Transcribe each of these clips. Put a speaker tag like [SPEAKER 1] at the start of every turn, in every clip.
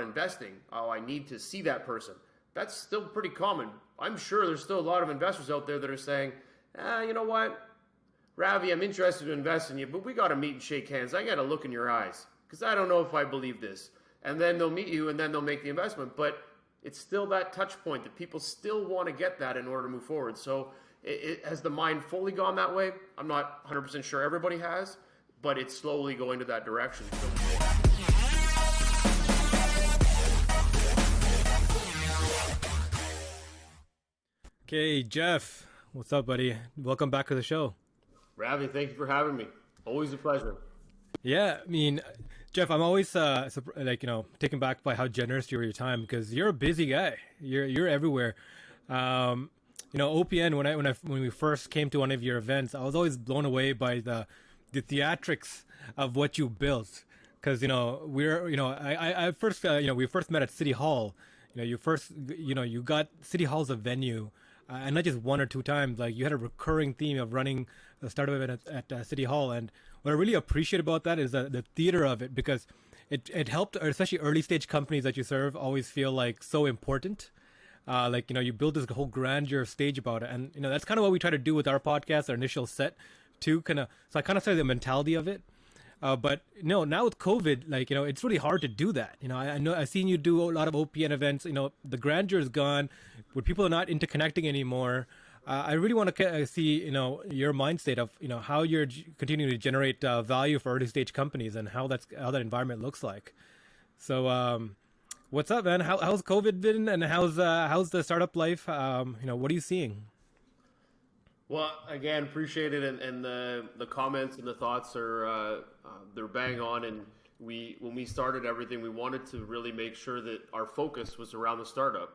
[SPEAKER 1] investing. Oh, I need to see that person. That's still pretty common. I'm sure there's still a lot of investors out there that are saying, you know what, Ravi, I'm interested to invest in you, but we got to meet and shake hands. I got to look in your eyes because I don't know if I believe this. And then they'll meet you and then they'll make the investment. But it's still that touch point that people still want to get that in order to move forward. So has the mind fully gone that way? I'm not 100% sure everybody has, but it's slowly going to that direction.
[SPEAKER 2] Okay, Jeff, what's up, buddy? Welcome back to the show.
[SPEAKER 1] Ravi, thank you for having me. Always a pleasure.
[SPEAKER 2] Yeah, I mean, Jeff, I'm always taken back by how generous you are with your time because you're a busy guy. You're everywhere. OPN when we first came to one of your events, I was always blown away by the theatrics of what you built. Because we first met at City Hall. You got City Hall's a venue. And not just one or two times, like you had a recurring theme of running the startup event at City Hall. And what I really appreciate about that is the theater of it, because it helped, especially early stage companies that you serve, always feel like so important. You build this whole grandeur stage about it. And, that's kind of what we try to do with our podcast, our initial set too, so I kind of say the mentality of it. But no, now with COVID, it's really hard to do that. I know I've seen you do a lot of OPN events. The grandeur is gone, where people are not interconnecting anymore. I really want to see, your mind state of, how you're continuing to generate value for early stage companies and how that environment looks like. So, what's up, man? How's COVID been, and how's the startup life? What are you seeing?
[SPEAKER 1] Well, again, appreciate it, and the comments and the thoughts are they're bang on. And when we started everything, we wanted to really make sure that our focus was around the startup.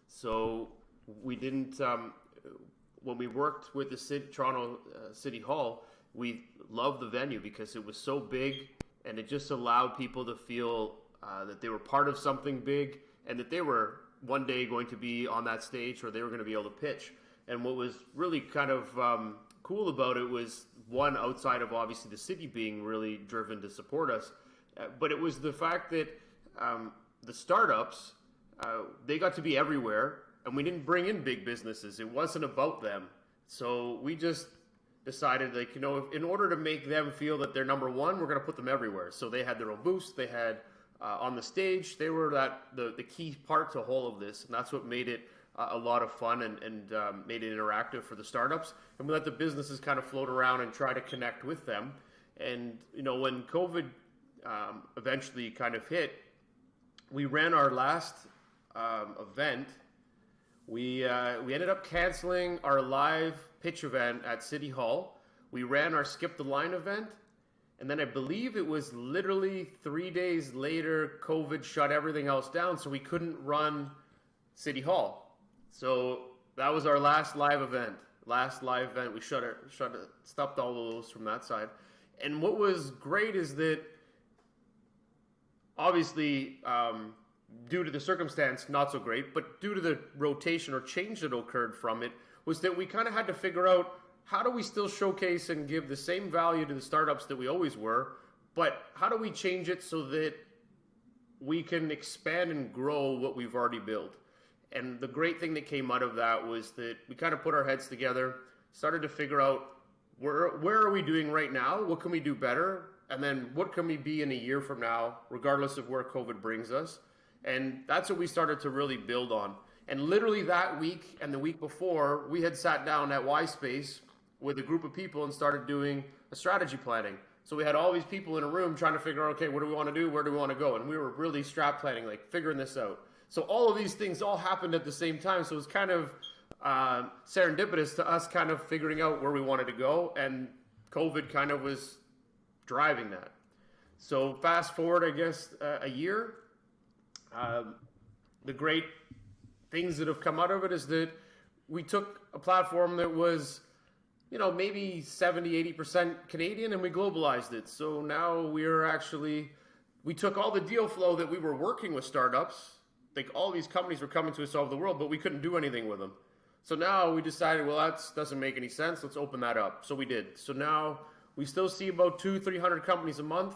[SPEAKER 1] So we didn't. When we worked with the Toronto City Hall, we loved the venue because it was so big, and it just allowed people to feel that they were part of something big, and that they were one day going to be on that stage, or they were going to be able to pitch. And what was really kind of cool about it was, one, outside of obviously the city being really driven to support us, but it was the fact that the startups, they got to be everywhere, and we didn't bring in big businesses. It wasn't about them. So we just decided, in order to make them feel that they're number one, we're going to put them everywhere. So they had their own booths. They had on the stage. They were the key part to all of this, and that's what made it a lot of fun and made it interactive for the startups. And we let the businesses kind of float around and try to connect with them. And, when COVID eventually kind of hit, we ran our last event. We ended up canceling our live pitch event at City Hall. We ran our Skip the Line event. And then I believe it was literally 3 days later, COVID shut everything else down, so we couldn't run City Hall. So that was our last live event. We stopped all of those from that side. And what was great is that, obviously, due to the circumstance, not so great, but due to the rotation or change that occurred from it, was that we kind of had to figure out, how do we still showcase and give the same value to the startups that we always were, but how do we change it so that we can expand and grow what we've already built? And the great thing that came out of that was that we kind of put our heads together, started to figure out where are we doing right now? What can we do better? And then what can we be in a year from now, regardless of where COVID brings us? And that's what we started to really build on. And literally that week and the week before, we had sat down at Y Space with a group of people and started doing a strategy planning. So we had all these people in a room trying to figure out, okay, what do we want to do? Where do we want to go? And we were really strat planning, figuring this out. So all of these things all happened at the same time. So it was kind of serendipitous to us kind of figuring out where we wanted to go. And COVID kind of was driving that. So fast forward, I guess, a year. The great things that have come out of it is that we took a platform that was, maybe 70, 80% Canadian, and we globalized it. So now we took all the deal flow that we were working with startups. All these companies were coming to us all over the world, but we couldn't do anything with them. So now we decided, well, that doesn't make any sense. Let's open that up. So we did. So now we still see about 200-300 companies a month,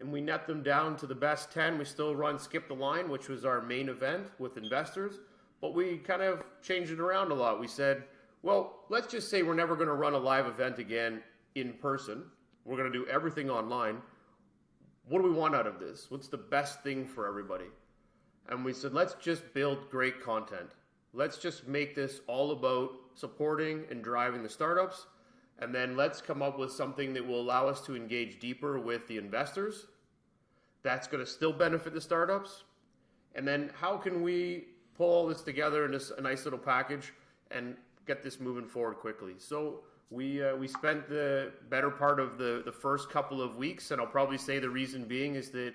[SPEAKER 1] and we net them down to the best 10. We still run Skip the Line, which was our main event with investors, but we kind of changed it around a lot. We said, well, let's just say we're never going to run a live event again in person. We're going to do everything online. What do we want out of this? What's the best thing for everybody? And we said, let's just build great content. Let's just make this all about supporting and driving the startups. And then let's come up with something that will allow us to engage deeper with the investors. That's going to still benefit the startups. And then how can we pull all this together in a nice little package and get this moving forward quickly? So we spent the better part of the first couple of weeks, and I'll probably say the reason being is that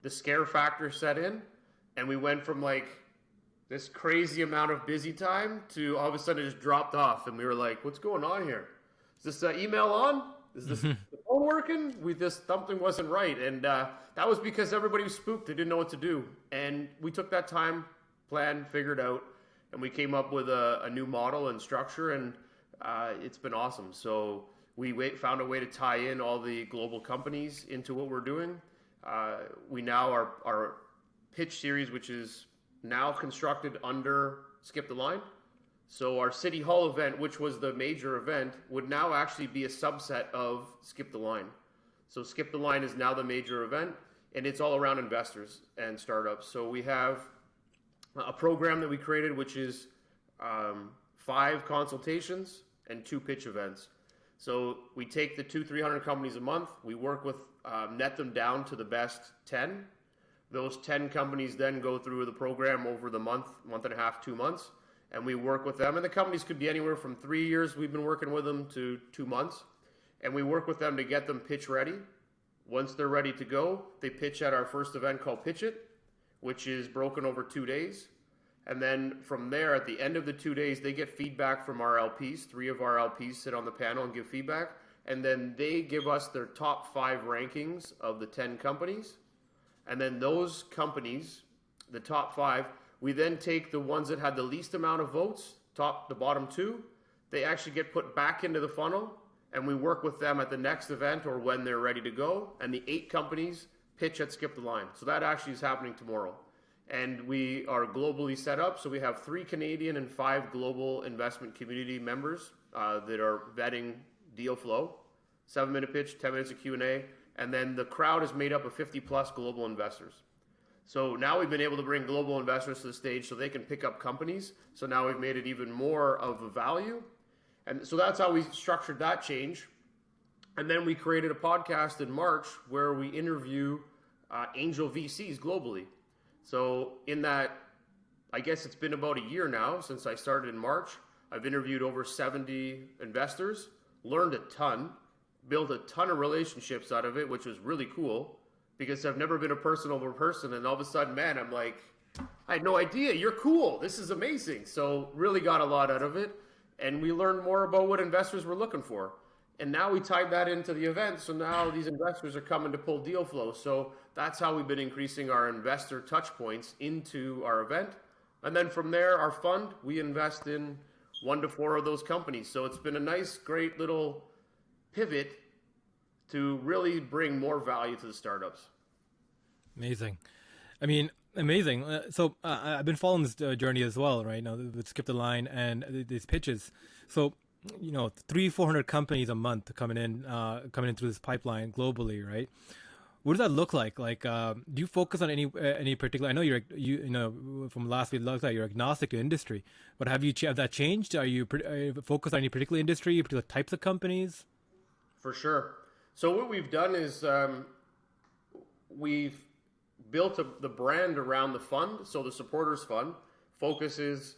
[SPEAKER 1] the scare factor set in, and we went from like this crazy amount of busy time to all of a sudden it just dropped off, and we were like, what's going on here? Is this email on? Is this the phone working? Something wasn't right, and that was because everybody was spooked. They didn't know what to do, and we took that time, planned, figured out, and we came up with a new model and structure, and it's been awesome. So we found a way to tie in all the global companies into what we're doing. We now our pitch series, which is now constructed under Skip the Line. So our City Hall event, which was the major event, would now actually be a subset of Skip the Line. So Skip the Line is now the major event, and it's all around investors and startups. So we have a program that we created, which is 5 consultations and 2 pitch events. So we take the 200-300 companies a month. We work with net them down to the best 10. Those 10 companies then go through the program over the month and a half, 2 months, and we work with them. And the companies could be anywhere from 3 years we've been working with them to 2 months. And we work with them to get them pitch ready. Once they're ready to go, they pitch at our first event called Pitchit, which is broken over 2 days. And then from there, at the end of the 2 days, they get feedback from our LPs. 3 of our LPs sit on the panel and give feedback. And then they give us their top 5 rankings of the 10 companies. And then those companies, the top 5, we then take the ones that had the least amount of votes, the bottom 2. They actually get put back into the funnel, and we work with them at the next event or when they're ready to go. And the 8 companies pitch at Skip the Line. So that actually is happening tomorrow. And we are globally set up. So we have 3 Canadian and 5 global investment community members that are vetting deal flow. 7-minute pitch, 10 minutes of Q&A. And then the crowd is made up of 50-plus global investors. So now we've been able to bring global investors to the stage so they can pick up companies. So now we've made it even more of a value. And so that's how we structured that change. And then we created a podcast in March where we interview angel VCs globally. So in that, I guess it's been about a year now since I started in March. I've interviewed over 70 investors, learned a ton, built a ton of relationships out of it, which was really cool because I've never been a person over person. And all of a sudden, man, I'm like, I had no idea. You're cool. This is amazing. So really got a lot out of it. And we learned more about what investors were looking for. And now we tied that into the event. So now these investors are coming to pull deal flow. So that's how we've been increasing our investor touch points into our event. And then from there, our fund, we invest in 1 to 4 of those companies. So it's been a nice, great little pivot to really bring more value to the startups.
[SPEAKER 2] Amazing. I mean, amazing. So I've been following this journey as well, right? Now with Skip the Line and these pitches. So, 300-400 companies a month coming in through this pipeline globally, right? What does that look like? Like, do you focus on any particular? I know you from last week, it looks like you're agnostic to industry, but have that changed? Are you focused on any particular industry, particular types of companies?
[SPEAKER 1] For sure. So what we've done is we've built the brand around the fund. So the supporters fund focuses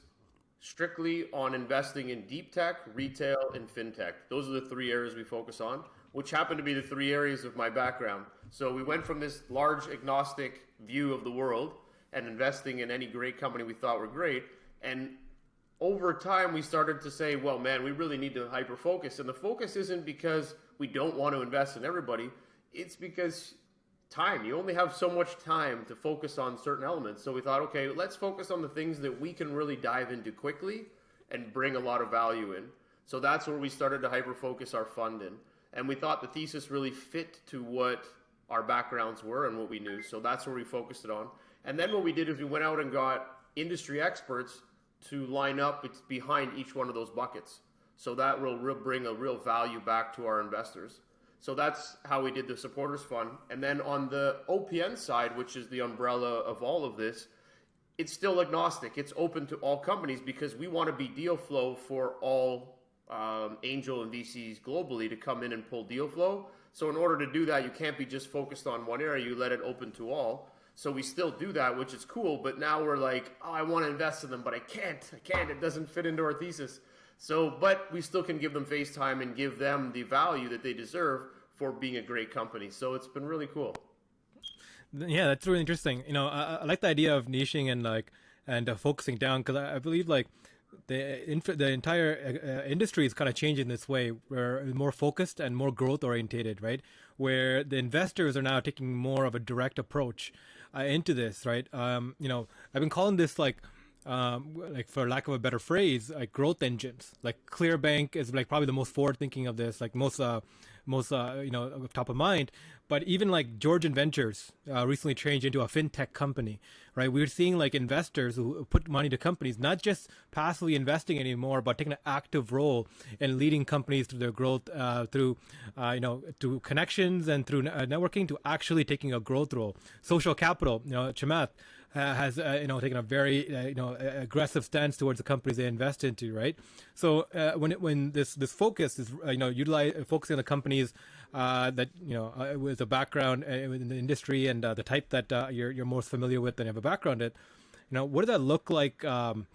[SPEAKER 1] strictly on investing in deep tech, retail, and fintech. Those are the 3 areas we focus on, which happen to be the 3 areas of my background. So we went from this large agnostic view of the world and investing in any great company we thought were great. And over time, we started to say, well, man, we really need to hyper focus. And the focus isn't because we don't want to invest in everybody. It's because time. You only have so much time to focus on certain elements. So we thought, okay, let's focus on the things that we can really dive into quickly and bring a lot of value in. So that's where we started to hyper focus our fund in. And we thought the thesis really fit to what our backgrounds were and what we knew. So that's where we focused it on. And then what we did is we went out and got industry experts to line up behind each one of those buckets. So that will bring a real value back to our investors. So that's how we did the supporters fund. And then on the OPN side, which is the umbrella of all of this, it's still agnostic. It's open to all companies because we want to be deal flow for all angel and VCs globally to come in and pull deal flow. So in order to do that, you can't be just focused on one area. You let it open to all. So we still do that, which is cool. But now we're like, oh, I want to invest in them, but I can't. It doesn't fit into our thesis. So, but we still can give them face time and give them the value that they deserve for being a great company. So it's been really cool.
[SPEAKER 2] Yeah, that's really interesting. I like the idea of niching and focusing down, because I believe like the entire industry is kind of changing this way, where it's more focused and more growth orientated, right? Where the investors are now taking more of a direct approach into this, right? I've been calling this like for lack of a better phrase, like growth engines. Like Clearbank is like probably the most forward thinking of this, like most top of mind. But even like Georgian Ventures recently changed into a fintech company, right? We're seeing like investors who put money to companies, not just passively investing anymore, but taking an active role in leading companies through their growth through connections and through networking, to actually taking a growth role. Social capital, Chamath has taken a very aggressive stance towards the companies they invest into, right? So when this focus is focusing on the companies that with a background in the industry and the type that you're most familiar with and have a background in, what does that look like from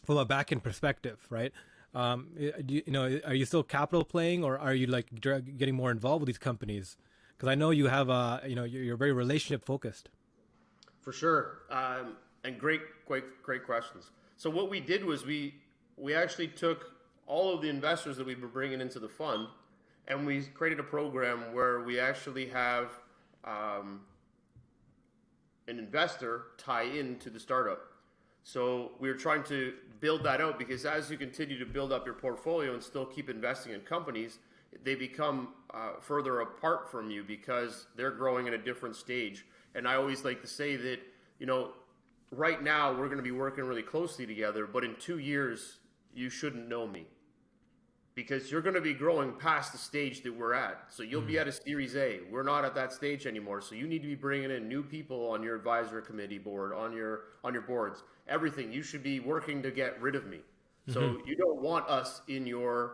[SPEAKER 2] a back end perspective, right? Are you still capital playing, or are you like getting more involved with these companies? Because I know you have you're very relationship focused.
[SPEAKER 1] For sure, and great questions. So what we did was we actually took all of the investors that we were bringing into the fund, and we created a program where we actually have an investor tie into the startup. So we were trying to build that out, because as you continue to build up your portfolio and still keep investing in companies, they become further apart from you because they're growing at a different stage. And I always like to say that, right now we're going to be working really closely together, but in 2 years, you shouldn't know me, because you're going to be growing past the stage that we're at. So you'll be at a Series A. We're not at that stage anymore. So you need to be bringing in new people on your advisory committee board, on your boards, everything. You should be working to get rid of me. So you don't want us in your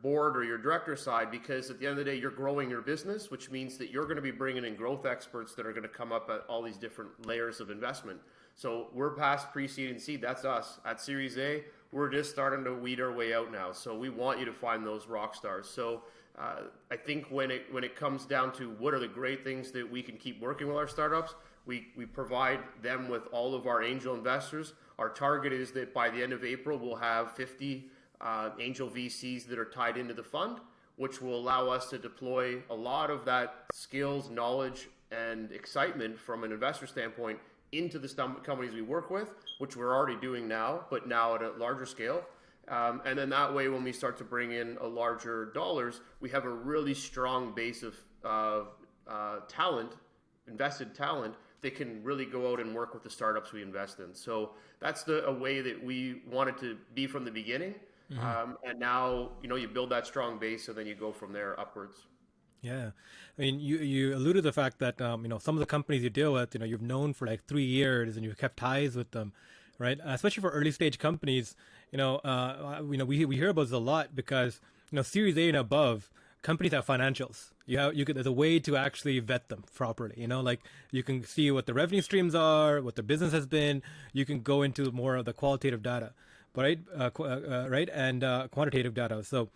[SPEAKER 1] board or your director side, because at the end of the day, you're growing your business, which means that you're going to be bringing in growth experts that are going to come up at all these different layers of investment. So we're past pre-seed and seed. That's us. At Series A, we're just starting to weed our way out now. So we want you to find those rock stars. So I think when it comes down to what are the great things that we can keep working with our startups, we provide them with all of our angel investors. Our target is that by the end of April, we'll have 50 angel VCs that are tied into the fund, which will allow us to deploy a lot of that skills, knowledge, and excitement from an investor standpoint into the companies we work with, which we're already doing now, but now at a larger scale. And then that way, when we start to bring in a larger dollars, we have a really strong base of talent, invested talent, that can really go out and work with the startups we invest in. So that's a way that we wanted to be from the beginning. And now, you build that strong base, and then you go from there upwards.
[SPEAKER 2] Yeah. I mean, you alluded to the fact that, some of the companies you deal with, you've known for like 3 years and you've kept ties with them, right? Especially for early stage companies, we hear about this a lot because, Series A and above, companies have financials. There's a way to actually vet them properly. Like you can see what the revenue streams are, what their business has been. You can go into more of the qualitative data, right? And quantitative data. So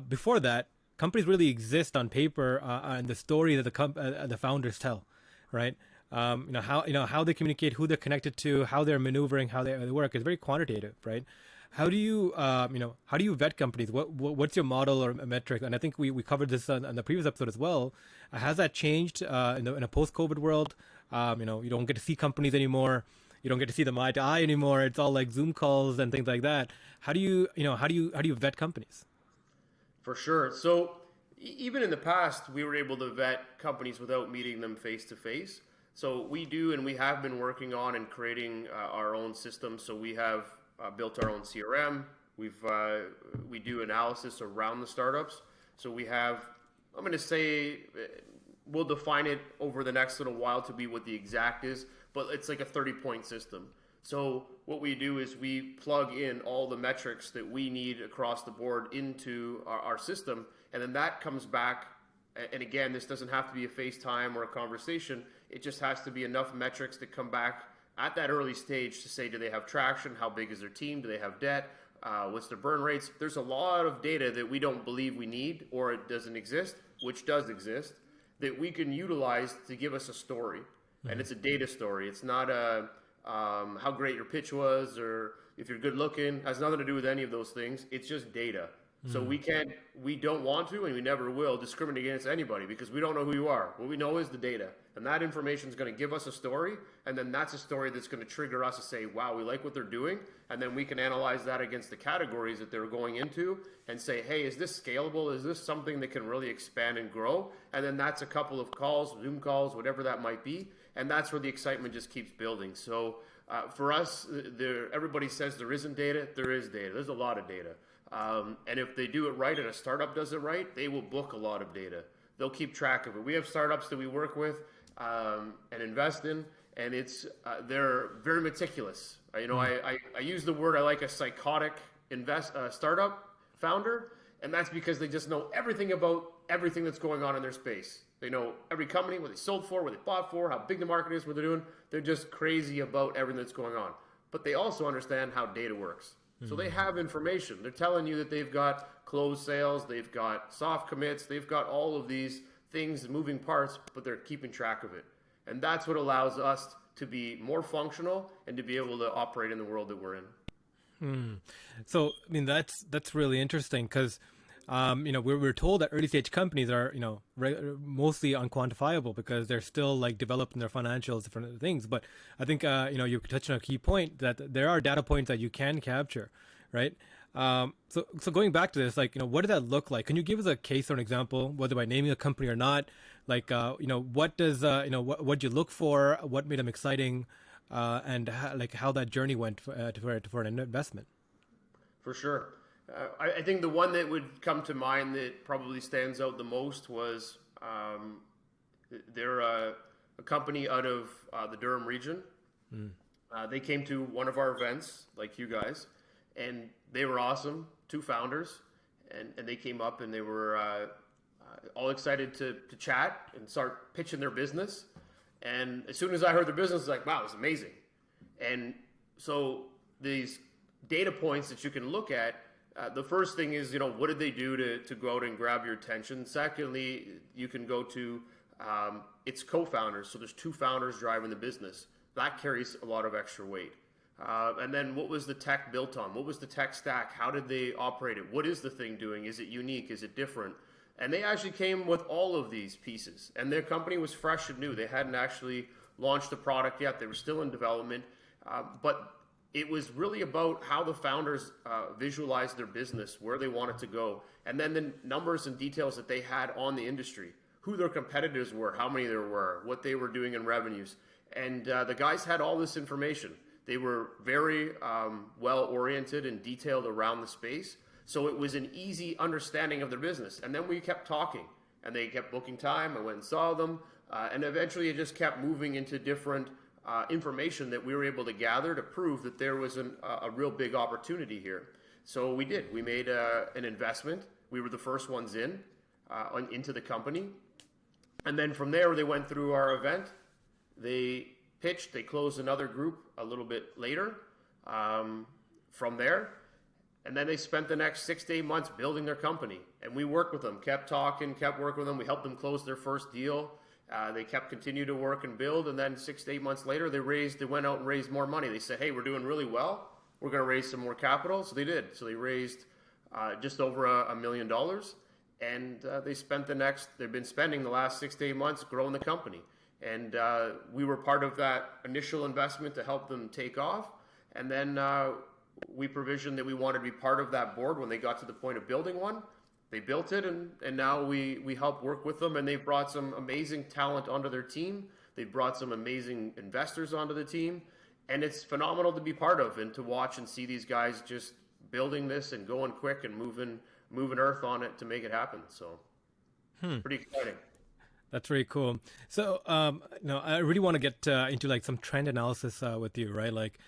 [SPEAKER 2] before that, companies really exist on paper and the story that the founders tell, right? How they communicate, who they're connected to, how they're maneuvering, how they work is very quantitative, right? How do you vet companies? What's your model or metric? And I think we covered this on the previous episode as well. Has that changed in a post-COVID world? You don't get to see companies anymore. You don't get to see them eye to eye anymore. It's all like Zoom calls and things like that. How do you vet companies?
[SPEAKER 1] For sure. So even in the past, we were able to vet companies without meeting them face to face. So we do, and we have been working on and creating our own system. So we have built our own CRM. We do analysis around the startups. So we have, I'm going to say, we'll define it over the next little while to be what the exact is, but it's like a 30-point system. So what we do is we plug in all the metrics that we need across the board into our system, and then that comes back. And again, this doesn't have to be a FaceTime or a conversation. It just has to be enough metrics that come back at that early stage to say, do they have traction? How big is their team? Do they have debt? What's their burn rates? There's a lot of data that we don't believe we need, or it doesn't exist, which does exist, that we can utilize to give us a story. Mm-hmm. And it's a data story. It's not a how great your pitch was, or if you're good looking. It has nothing to do with any of those things. It's just data. So we don't want to, and we never will discriminate against anybody because we don't know who you are. What we know is the data, and that information is going to give us a story, and then that's a story that's going to trigger us to say, wow, we like what they're doing, and then we can analyze that against the categories that they're going into and say, hey, is this scalable? Is this something that can really expand and grow? And then that's a couple of calls, Zoom calls, whatever that might be, and that's where the excitement just keeps building. So for us, everybody says there isn't data. There is data. There's a lot of data. And if they do it right and a startup does it right, they will book a lot of data. They'll keep track of it. We have startups that we work with and invest in, and they're very meticulous. I use the word, I like a psychotic startup founder, and that's because they just know everything about everything that's going on in their space. They know every company, what they sold for, what they bought for, how big the market is, what they're doing. They're just crazy about everything that's going on. But they also understand how data works. So they have information. They're telling you that they've got closed sales, they've got soft commits, they've got all of these things, moving parts, but they're keeping track of it. And that's what allows us to be more functional and to be able to operate in the world that we're in.
[SPEAKER 2] So, I mean, that's really interesting because, we're told that early stage companies are, mostly unquantifiable because they're still like developing their financials, different things. But I think, you touched on a key point that there are data points that you can capture, right? So going back to this, what did that look like? Can you give us a case or an example, whether by naming a company or not? What does, what'd you look for? What made them exciting? And how that journey went for an investment?
[SPEAKER 1] For sure. I think the one that would come to mind that probably stands out the most was they're a company out of the Durham region. They came to one of our events, like you guys, and they were awesome. 2 founders, and they came up and they were all excited to chat and start pitching their business. And as soon as I heard their business, I was like, wow, it's amazing. And so these data points that you can look at, the first thing is, what did they do to go out and grab your attention? Secondly, you can go to its co-founders. So there's 2 founders driving the business. That carries a lot of extra weight. And then what was the tech built on? What was the tech stack? How did they operate it? What is the thing doing? Is it unique? Is it different? And they actually came with all of these pieces. And their company was fresh and new. They hadn't actually launched the product yet. They were still in development. But it was really about how the founders visualized their business, where they wanted to go, and then the numbers and details that they had on the industry, who their competitors were, how many there were, what they were doing in revenues. And the guys had all this information. They were very well-oriented and detailed around the space. So it was an easy understanding of their business. And then we kept talking, and they kept booking time. I went and saw them. And eventually it just kept moving into different information that we were able to gather to prove that there was a real big opportunity here. So we did. We made an investment. We were the first ones into the company. And then from there, they went through our event. They pitched. They closed another group a little bit later from there. And then they spent the next 6 to 8 months building their company. And we worked with them, kept talking, kept working with them. We helped them close their first deal. They continued to work and build, and then 6 to 8 months later, they went out and raised more money. They said, hey, we're doing really well. We're going to raise some more capital. So they did. So they raised just over $1 million, and they've been spending the last 6 to 8 months growing the company. And we were part of that initial investment to help them take off. And then we provisioned that we wanted to be part of that board when they got to the point of building one. They built it, and now we help work with them, and they've brought some amazing talent onto their team. They've brought some amazing investors onto the team, and it's phenomenal to be part of and to watch and see these guys just building this and going quick and moving earth on it to make it happen. So pretty exciting.
[SPEAKER 2] That's really cool. So, I really want to get into like some trend analysis with you, right? Like,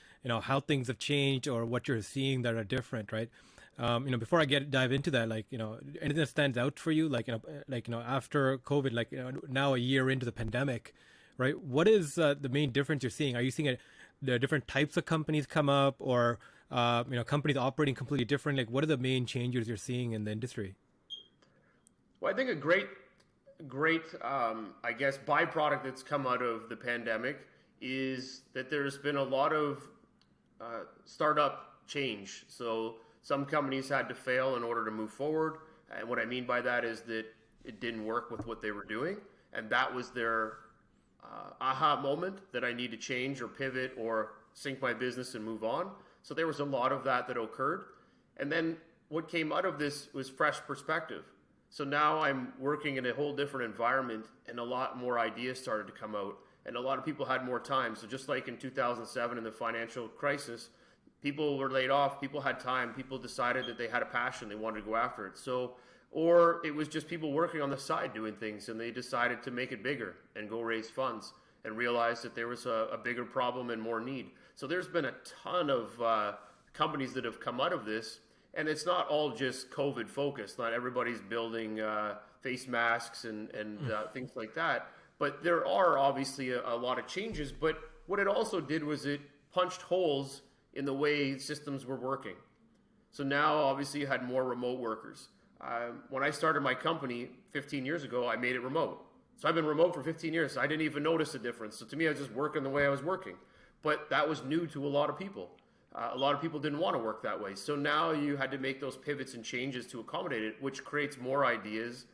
[SPEAKER 2] how things have changed or what you're seeing that are different, right? Before I dive into that, like, anything that stands out for you, like, after COVID, like, now a year into the pandemic, right? What is the main difference you're seeing? Are you seeing the different types of companies come up, or companies operating completely different? Like, what are the main changes you're seeing in the industry?
[SPEAKER 1] Well, I think a great I guess byproduct that's come out of the pandemic is that there's been a lot of startup change. So some companies had to fail in order to move forward, and what I mean by that is that it didn't work with what they were doing, and that was their aha moment that I need to change or pivot or sink my business and move on. So there was a lot of that occurred, and then what came out of this was fresh perspective. So now I'm working in a whole different environment, and a lot more ideas started to come out, and a lot of people had more time. So just like in 2007 in the financial crisis, people were laid off, people had time, people decided that they had a passion, they wanted to go after it. So, or it was just people working on the side doing things, and they decided to make it bigger and go raise funds and realized that there was a bigger problem and more need. So there's been a ton of companies that have come out of this. And it's not all just COVID focused. Not everybody's building face masks and things like that. But there are obviously a lot of changes. But what it also did was it punched holes in the way systems were working. So now obviously you had more remote workers. When I started my company 15 years ago, I made it remote. So I've been remote for 15 years. So I didn't even notice the difference. So to me, I was just working the way I was working. But that was new to a lot of people. A lot of people didn't want to work that way. So now you had to make those pivots and changes to accommodate it, which creates more ideas,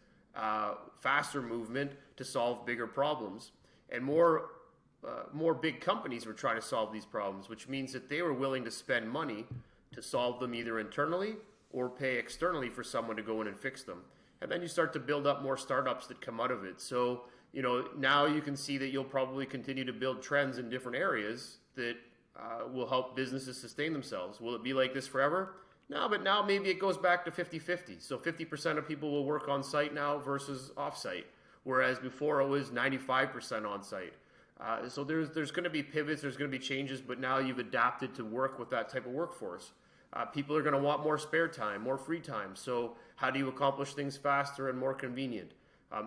[SPEAKER 1] faster movement to solve bigger problems. And more big companies were trying to solve these problems, which means that they were willing to spend money to solve them either internally or pay externally for someone to go in and fix them. And then you start to build up more startups that come out of it. So, now you can see that you'll probably continue to build trends in different areas that will help businesses sustain themselves. Will it be like this forever? No, but now maybe it goes back to 50-50. So 50% of people will work on site now versus off site, whereas before it was 95% on site. So there's going to be pivots, there's going to be changes, but now you've adapted to work with that type of workforce. People are going to want more spare time, more free time. So how do you accomplish things faster and more convenient?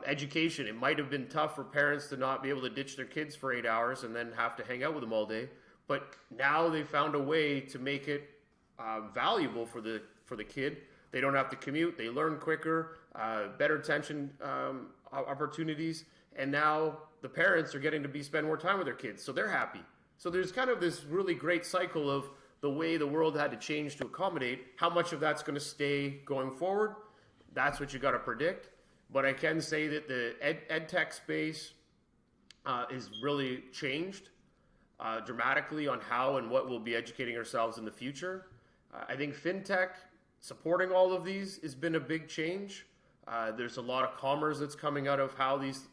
[SPEAKER 1] Education, it might have been tough for parents to not be able to ditch their kids for 8 hours and then have to hang out with them all day. But now they found a way to make it valuable for the kid. They don't have to commute. They learn quicker, better attention opportunities, and now the parents are getting to spend more time with their kids, so they're happy. So there's kind of this really great cycle of the way the world had to change to accommodate. How much of that's going to stay going forward? That's what you got to predict. But I can say that the ed tech space is really changed dramatically on how and what we'll be educating ourselves in the future. I think fintech supporting all of these has been a big change. There's a lot of commerce that's coming out of how these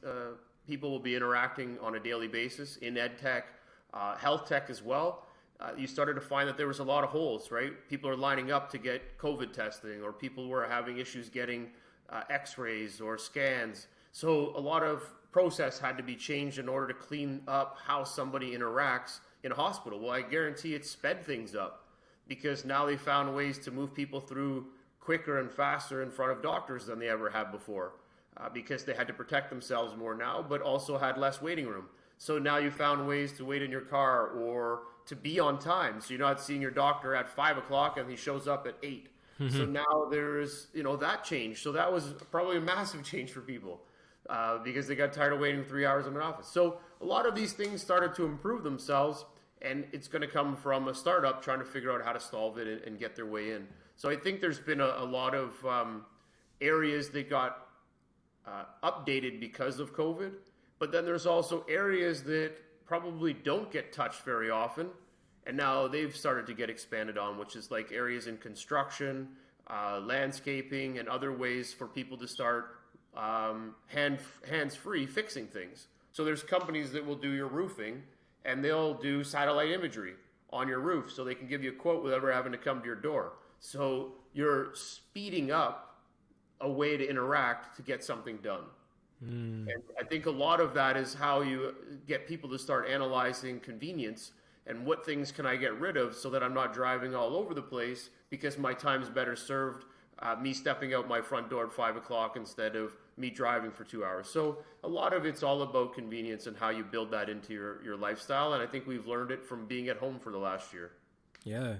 [SPEAKER 1] people will be interacting on a daily basis in ed tech, health tech as well. You started to find that there was a lot of holes, right? People are lining up to get COVID testing, or people were having issues getting x-rays or scans. So a lot of process had to be changed in order to clean up how somebody interacts in a hospital. Well, I guarantee it sped things up, because now they found ways to move people through quicker and faster in front of doctors than they ever had before, because they had to protect themselves more now, but also had less waiting room. So now you found ways to wait in your car or to be on time. So you're not seeing your doctor at 5 o'clock and he shows up at 8. Mm-hmm. So now there's, that change. So that was probably a massive change for people because they got tired of waiting 3 hours in an office. So a lot of these things started to improve themselves, and it's going to come from a startup trying to figure out how to solve it and get their way in. So I think there's been a lot of areas that got updated because of COVID, but then there's also areas that probably don't get touched very often, and now they've started to get expanded on, which is like areas in construction, landscaping, and other ways for people to start hands-free fixing things. So there's companies that will do your roofing, and they'll do satellite imagery on your roof so they can give you a quote without ever having to come to your door. So you're speeding up a way to interact to get something done. And I think a lot of that is how you get people to start analyzing convenience and what things can I get rid of so that I'm not driving all over the place, because my time's better served me stepping out my front door at 5 o'clock instead of me driving for 2 hours. So a lot of it's all about convenience and how you build that into your lifestyle. And I think we've learned it from being at home for the last year.
[SPEAKER 2] Yeah,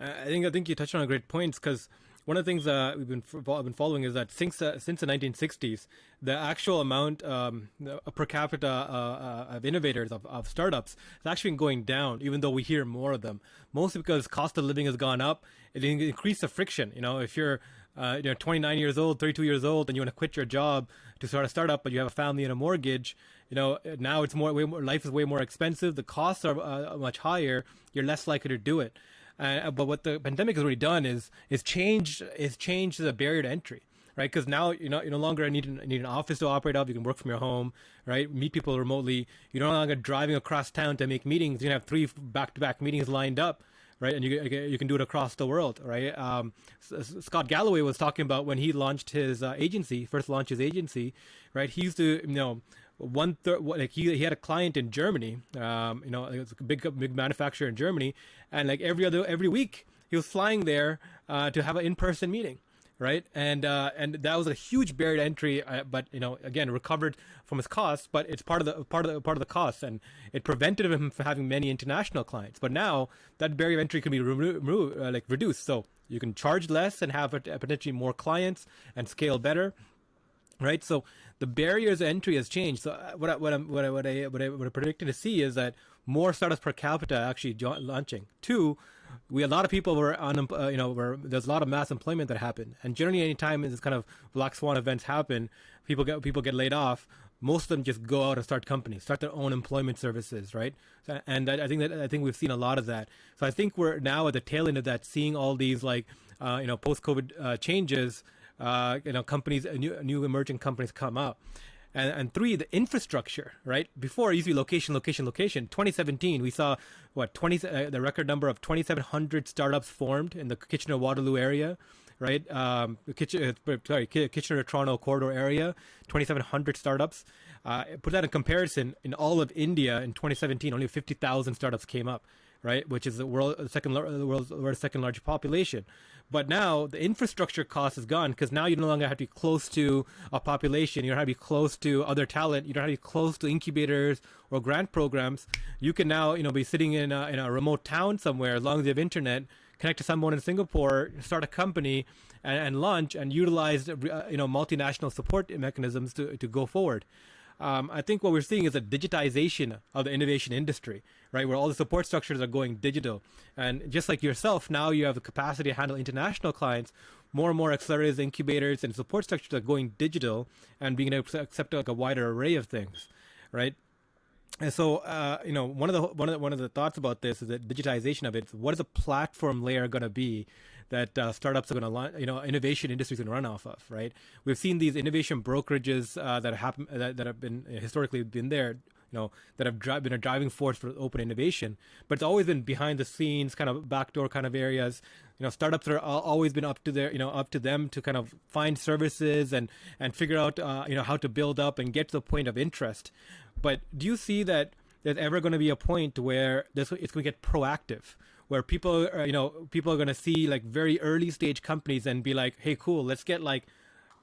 [SPEAKER 2] I think you touched on a great points, because one of the things we've been following is that since the 1960s, the actual amount per capita of innovators of startups has actually been going down, even though we hear more of them. Mostly because cost of living has gone up. It increased the friction. If you're 29 years old, 32 years old, and you want to quit your job to start a startup, but you have a family and a mortgage, now it's way more, life is way more expensive. The costs are much higher. You're less likely to do it. But what the pandemic has really done is change the barrier to entry, right? Because now you no longer need an office to operate out. You can work from your home, right? Meet people remotely. You're no longer driving across town to make meetings. You can have 3 back-to-back meetings lined up, right? And you can do it across the world, right? Scott Galloway was talking about when he launched his agency, right? He used to, he had a client in Germany, it's a big manufacturer in Germany, and like every week he was flying there to have an in-person meeting, right? And that was a huge barrier to entry, but again, recovered from his costs, but it's part of the costs, and it prevented him from having many international clients. But now that barrier of entry can be reduced, so you can charge less and have potentially more clients and scale better. Right, so the barriers to entry has changed. So what I'm predicting to see is that more startups per capita actually launching. 2, a lot of people were there's a lot of mass employment that happened, and generally anytime this kind of black swan events happen, people get laid off. Most of them just go out and start companies, start their own employment services, right? And I think we've seen a lot of that. So I think we're now at the tail end of that, seeing all these post-COVID changes. Companies, new emerging companies come up. And 3, the infrastructure, right? Before, it used to be location. 2017, we saw the record number of 2,700 startups formed in the Kitchener-Waterloo area, right? Kitchener-Toronto corridor area, 2,700 startups. Put that in comparison, in all of India in 2017, only 50,000 startups came up, right? Which is the world's second largest population. But now the infrastructure cost is gone, because now you no longer have to be close to a population. You don't have to be close to other talent. You don't have to be close to incubators or grant programs. You can now, be sitting in a remote town somewhere, as long as you have internet, connect to someone in Singapore, start a company, and launch and utilize, multinational support mechanisms to go forward. I think what we're seeing is a digitization of the innovation industry, right? Where all the support structures are going digital. And just like yourself, now you have the capacity to handle international clients. More and more accelerators, incubators, and support structures are going digital and being able to accept a wider array of things, right? And so, one of the thoughts about this is that digitization of it. What is the platform layer going to be that startups are going to launch? Innovation industries going to run off of, right? We've seen these innovation brokerages that have been historically been there, that have been a driving force for open innovation, but it's always been behind the scenes, kind of backdoor kind of areas. Startups are always been up to them to kind of find services and figure out how to build up and get to the point of interest. But do you see that there's ever going to be a point where it's going to get proactive, where people are going to see like very early stage companies and be like, hey, cool, let's get like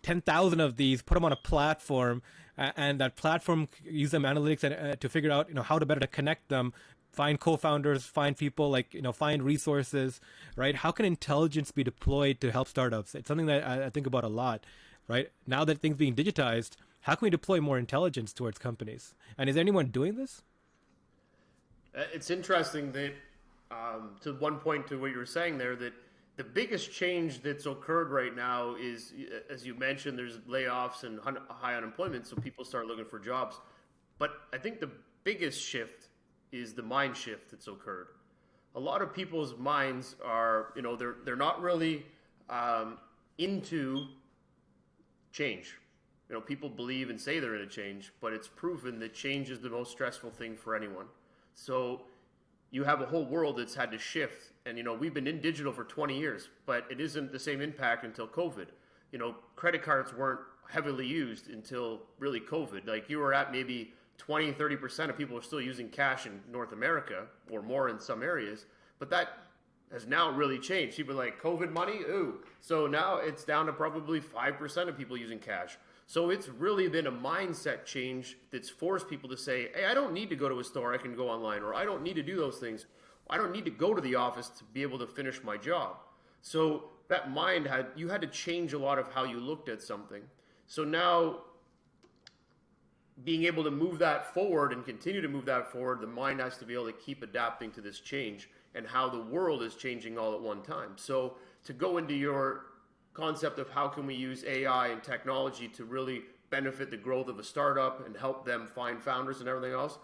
[SPEAKER 2] 10,000 of these, put them on a platform, and that platform use them analytics and to figure out how to better to connect them, find co-founders, find people, find resources, right? How can intelligence be deployed to help startups? It's something that I think about a lot, right? Now that things being digitized, how can we deploy more intelligence towards companies? And is anyone doing this?
[SPEAKER 1] It's interesting that, to one point to what you were saying there, that the biggest change that's occurred right now is, as you mentioned, there's layoffs and high unemployment, so people start looking for jobs. But I think the biggest shift is the mind shift that's occurred. A lot of people's minds are, they're not really into change. People believe and say they're in a change, but it's proven that change is the most stressful thing for anyone. So you have a whole world that's had to shift. And, we've been in digital for 20 years, but it isn't the same impact until COVID. Credit cards weren't heavily used until really COVID. Like, you were at maybe 20, 30% of people are still using cash in North America, or more in some areas. But that has now really changed. People are like, COVID money? Ooh. So now it's down to probably 5% of people using cash. So it's really been a mindset change that's forced people to say, hey, I don't need to go to a store, I can go online, or I don't need to do those things. I don't need to go to the office to be able to finish my job. So that mind you had to change a lot of how you looked at something. So now, being able to move that forward and continue to move that forward, the mind has to be able to keep adapting to this change and how the world is changing all at one time. So to go into your concept of how can we use AI and technology to really benefit the growth of a startup and help them find founders and everything else,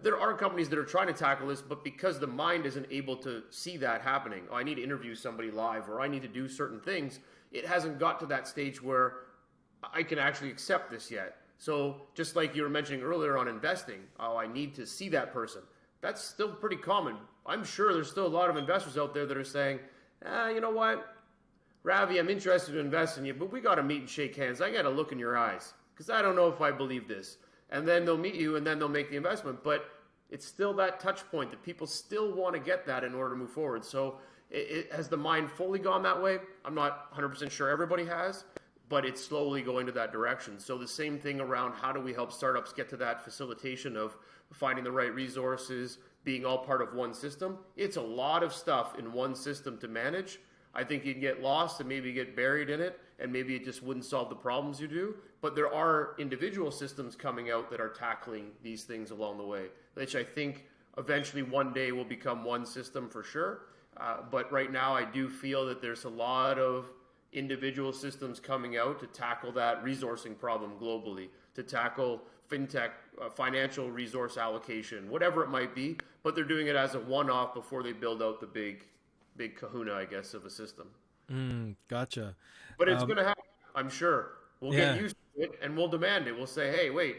[SPEAKER 1] there are companies that are trying to tackle this, but because the mind isn't able to see that happening, I need to interview somebody live, or I need to do certain things, it hasn't got to that stage where I can actually accept this yet. So just like you were mentioning earlier on investing, I need to see that person. That's still pretty common. I'm sure there's still a lot of investors out there that are saying, you know what, Ravi, I'm interested to invest in you, but we got to meet and shake hands. I got to look in your eyes because I don't know if I believe this. And then they'll meet you and then they'll make the investment. But it's still that touch point that people still want to get that in order to move forward. So has the mind fully gone that way? I'm not 100% sure everybody has, but it's slowly going to that direction. So the same thing around how do we help startups get to that facilitation of finding the right resources, being all part of one system. It's a lot of stuff in one system to manage. I think you can get lost and maybe get buried in it, and maybe it just wouldn't solve the problems you do. But there are individual systems coming out that are tackling these things along the way, which I think eventually one day will become one system for sure. But right now I do feel that there's a lot of individual systems coming out to tackle that resourcing problem globally, to tackle fintech, financial resource allocation, whatever it might be. But they're doing it as a one-off before they build out the big kahuna, I guess, of a system.
[SPEAKER 2] Gotcha.
[SPEAKER 1] But it's going to happen, I'm sure. We'll get used to it and we'll demand it. We'll say, hey, wait,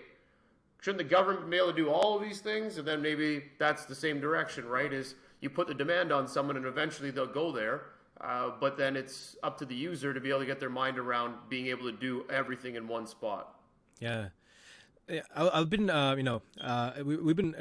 [SPEAKER 1] shouldn't the government be able to do all of these things? And then maybe that's the same direction, right? Is you put the demand on someone and eventually they'll go there. But then it's up to the user to be able to get their mind around being able to do everything in one spot.
[SPEAKER 2] Yeah. I've been, we've been,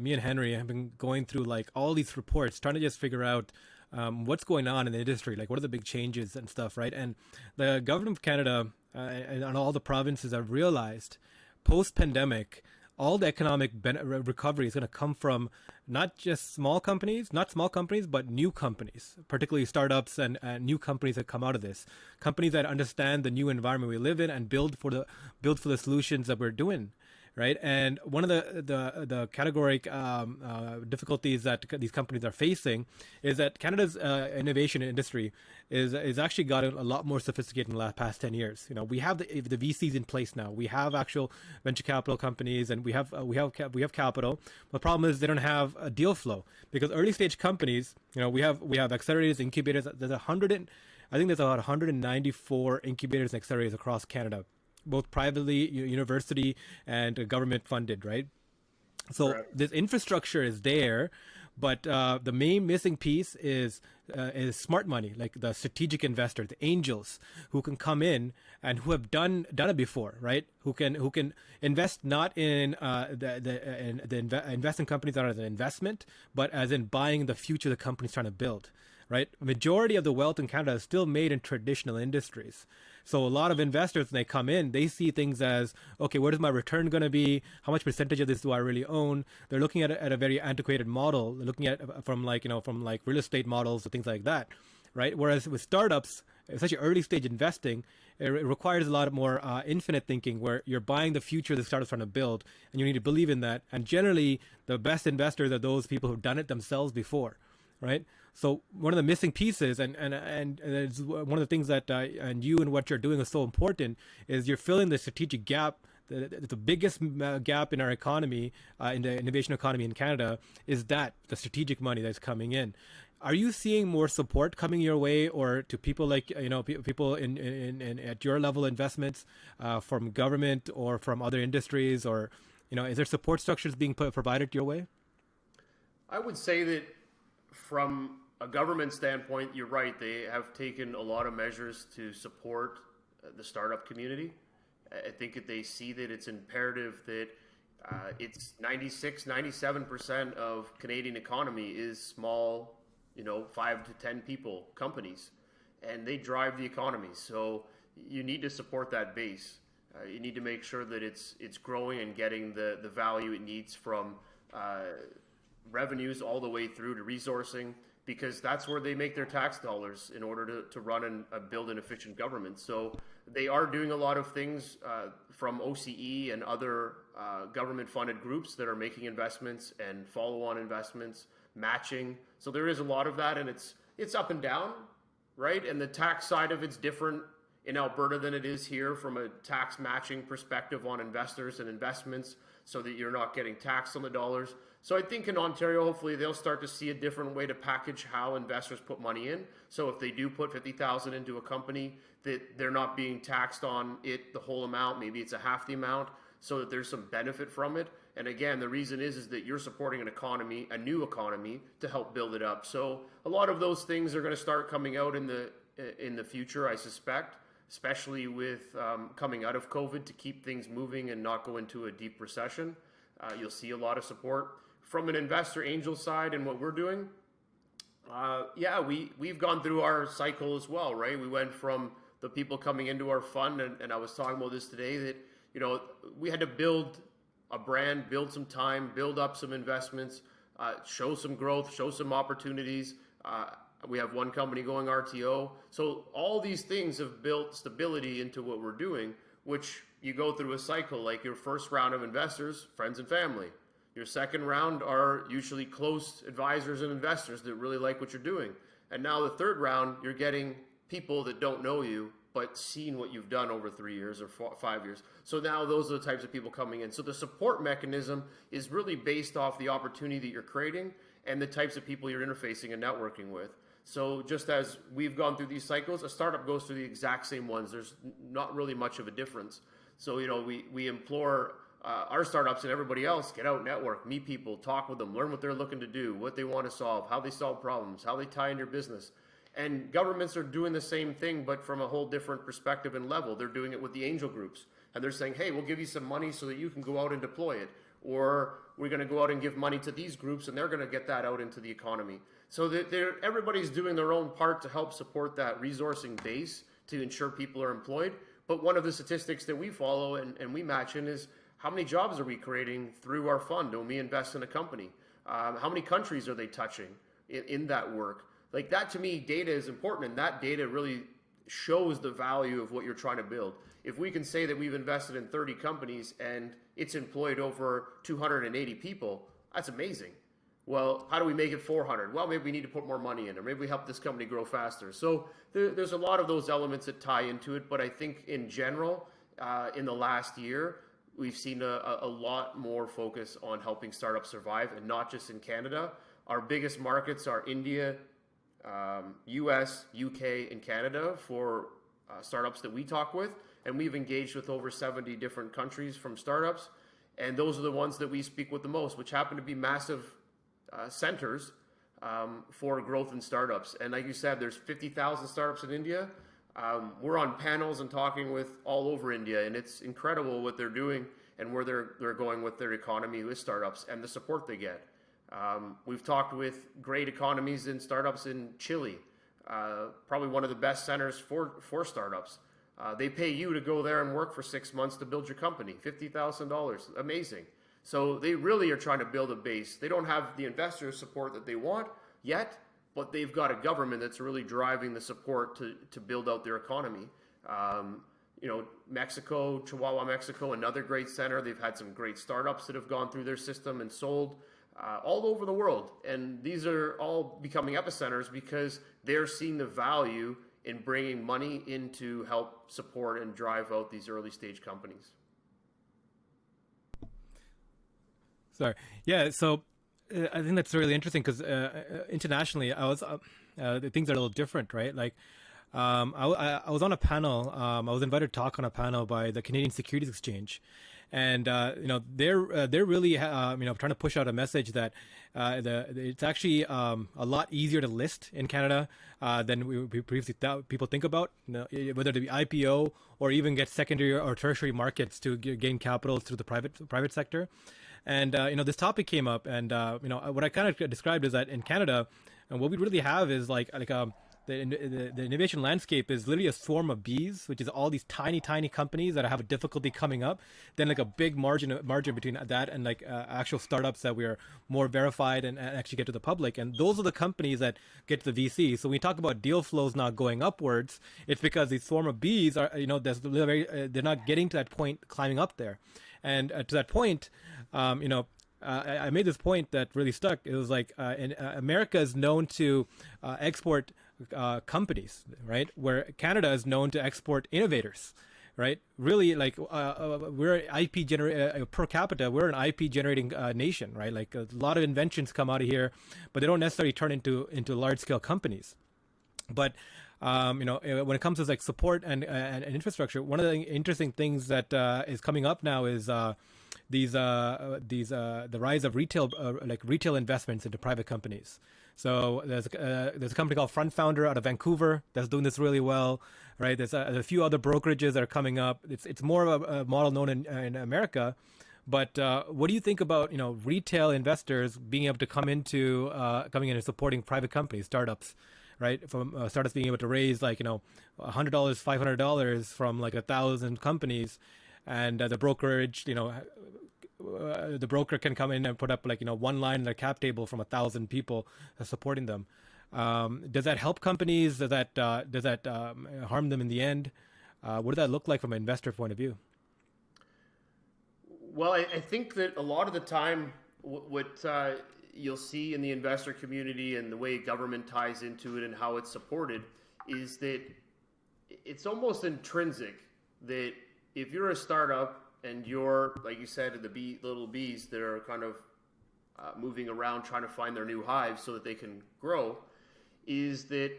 [SPEAKER 2] me and Henry have been going through like all these reports, trying to just figure out what's going on in the industry, like what are the big changes and stuff, right? And the government of Canada and all the provinces have realized post-pandemic, all the economic recovery is going to come from not just small companies, but new companies, particularly startups and new companies that come out of this. Companies that understand the new environment we live in and build for the solutions that we're doing, right? And one of the categoric difficulties that these companies are facing is that Canada's innovation industry is actually gotten a lot more sophisticated in the past 10 years. We have the VCs in place now. We have actual venture capital companies, and we have capital. The problem is they don't have a deal flow because early stage companies, we have accelerators, incubators. There's I think there's about 194 incubators and accelerators across Canada, both privately, university and government funded, right? So correct. This infrastructure is there, but the main missing piece is smart money, like the strategic investor, the angels who can come in and who have done it before, right? Who can invest not in invest in companies that are an investment, but as in buying the future the company's trying to build, right? Majority of the wealth in Canada is still made in traditional industries. So a lot of investors, when they come in, they see things as, okay, what is my return going to be? How much percentage of this do I really own? They're looking at it at a very antiquated model. They're looking at from real estate models or things like that, right? Whereas with startups, especially early stage investing, it requires a lot more infinite thinking, where you're buying the future the startup's trying to build, and you need to believe in that. And generally, the best investors are those people who've done it themselves before, right? So one of the missing pieces, and it's one of the things that and you and what you're doing is so important, is you're filling the strategic gap. The biggest gap in our economy, in the innovation economy in Canada, is that the strategic money that's coming in. Are you seeing more support coming your way, or to people like people in at your level investments from government or from other industries, or is there support structures being provided your way?
[SPEAKER 1] I would say that from a government standpoint, you're right. They have taken a lot of measures to support the startup community. I think that they see that it's imperative that it's 96, 97% of Canadian economy is small, 5 to 10 people companies, and they drive the economy. So you need to support that base. You need to make sure that it's growing and getting the value it needs from revenues all the way through to resourcing, because that's where they make their tax dollars in order to run and build an efficient government. So they are doing a lot of things from OCE and other government-funded groups that are making investments and follow-on investments, matching. So there is a lot of that, and it's up and down, right? And the tax side of it's different in Alberta than it is here from a tax matching perspective on investors and investments, so that you're not getting taxed on the dollars. So I think in Ontario, hopefully they'll start to see a different way to package how investors put money in. So if they do put 50,000 into a company, that they're not being taxed on it the whole amount. Maybe it's a half the amount, so that there's some benefit from it. And again, the reason is that you're supporting an economy, a new economy, to help build it up. So a lot of those things are going to start coming out in the future, I suspect, especially with coming out of COVID, to keep things moving and not go into a deep recession. You'll see a lot of support from an investor angel side and what we're doing. We've gone through our cycle as well, right? We went from the people coming into our fund, and I was talking about this today, that we had to build a brand, build some time, build up some investments, show some growth, show some opportunities. We have one company going RTO. So all these things have built stability into what we're doing, which you go through a cycle. Like your first round of investors, friends and family. Your second round are usually close advisors and investors that really like what you're doing. And now the third round, you're getting people that don't know you, but seen what you've done over 3 years or 5 years. So now those are the types of people coming in. So the support mechanism is really based off the opportunity that you're creating and the types of people you're interfacing and networking with. So just as we've gone through these cycles, a startup goes through the exact same ones. There's not really much of a difference. So, we implore our startups and everybody else, get out, network, meet people, talk with them, learn what they're looking to do, what they want to solve, how they solve problems, how they tie in your business. And governments are doing the same thing, but from a whole different perspective and level. They're doing it with the angel groups. And they're saying, hey, we'll give you some money so that you can go out and deploy it. Or we're going to go out and give money to these groups, and they're going to get that out into the economy. So everybody's doing their own part to help support that resourcing base to ensure people are employed. But one of the statistics that we follow and we match in is, how many jobs are we creating through our fund when we invest in a company? How many countries are they touching in that work? Like that, to me, data is important, and that data really shows the value of what you're trying to build. If we can say that we've invested in 30 companies and it's employed over 280 people, that's amazing. Well, how do we make it 400? Well, maybe we need to put more money in, or maybe we help this company grow faster. So there's a lot of those elements that tie into it. But I think in general, in the last year, we've seen a lot more focus on helping startups survive, and not just in Canada. Our biggest markets are India, US, UK, and Canada for startups that we talk with. And we've engaged with over 70 different countries from startups. And those are the ones that we speak with the most, which happen to be massive centers for growth in startups. And like you said, there's 50,000 startups in India. We're on panels and talking with all over India, and it's incredible what they're doing and where they're going with their economy with startups and the support they get. We've talked with great economies and startups in Chile, probably one of the best centers for startups. They pay you to go there and work for 6 months to build your company, $50,000, amazing. So they really are trying to build a base. They don't have the investor support that they want yet, but they've got a government that's really driving the support to build out their economy. Mexico, Chihuahua, Mexico, another great center. They've had some great startups that have gone through their system and sold all over the world. And these are all becoming epicenters because they're seeing the value in bringing money in to help support and drive out these early stage companies.
[SPEAKER 2] Sorry. Yeah. So I think that's really interesting because internationally, the things are a little different, right? Like, I was on a panel. I was invited to talk on a panel by the Canadian Securities Exchange, and they're really trying to push out a message that it's actually a lot easier to list in Canada than we previously thought people think about. Whether to be IPO or even get secondary or tertiary markets to gain capital through the private sector. And this topic came up, and what I kind of described is that in Canada, and what we really have is the innovation landscape is literally a swarm of bees, which is all these tiny companies that have a difficulty coming up. Then like a big margin between that and actual startups that we are more verified and actually get to the public. And those are the companies that get to the VC. So when we talk about deal flows not going upwards, it's because these swarm of bees are they're not getting to that point, climbing up there. And to that point, I made this point that really stuck. It was like America is known to export companies, right? Where Canada is known to export innovators, right? Really, we're per capita, we're an IP generating nation, right? Like a lot of inventions come out of here, but they don't necessarily turn into large scale companies. But when it comes to like support and infrastructure, one of the interesting things that is coming up now is the rise of retail investments into private companies. So there's a company called Front Founder out of Vancouver that's doing this really well, right? There's a few other brokerages that are coming up. It's more of a model known in America. But what do you think about retail investors being able to coming in and supporting private companies, startups? Right, from startups being able to raise $100, $500 from 1,000 companies, and the brokerage, the broker can come in and put up one line in their cap table from 1,000 people supporting them. Does that help companies? Does that harm them in the end? What does that look like from an investor point of view?
[SPEAKER 1] Well, I think that a lot of the time, what you'll see in the investor community and the way government ties into it and how it's supported is that it's almost intrinsic that if you're a startup and you're, like you said, the little bees that are kind of moving around trying to find their new hives so that they can grow, is that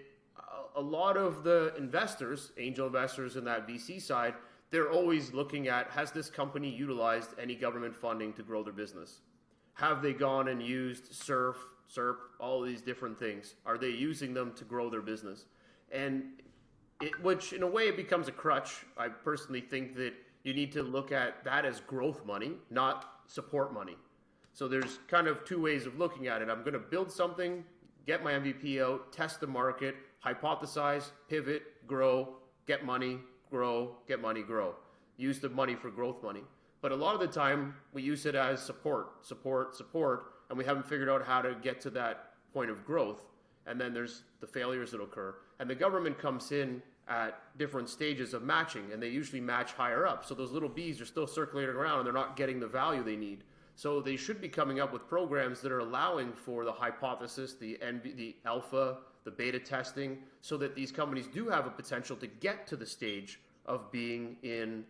[SPEAKER 1] a lot of the investors, angel investors in that VC side, they're always looking at, has this company utilized any government funding to grow their business? Have they gone and used SURF, all these different things? Are they using them to grow their business? And which in a way it becomes a crutch. I personally think that you need to look at that as growth money, not support money. So there's kind of two ways of looking at it. I'm going to build something, get my MVP out, test the market, hypothesize, pivot, grow, get money, grow, get money, grow. Use the money for growth money. But a lot of the time, we use it as support, and we haven't figured out how to get to that point of growth. And then there's the failures that occur. And the government comes in at different stages of matching, and they usually match higher up. So those little bees are still circulating around, and they're not getting the value they need. So they should be coming up with programs that are allowing for the hypothesis, the alpha, the beta testing, so that these companies do have a potential to get to the stage of being in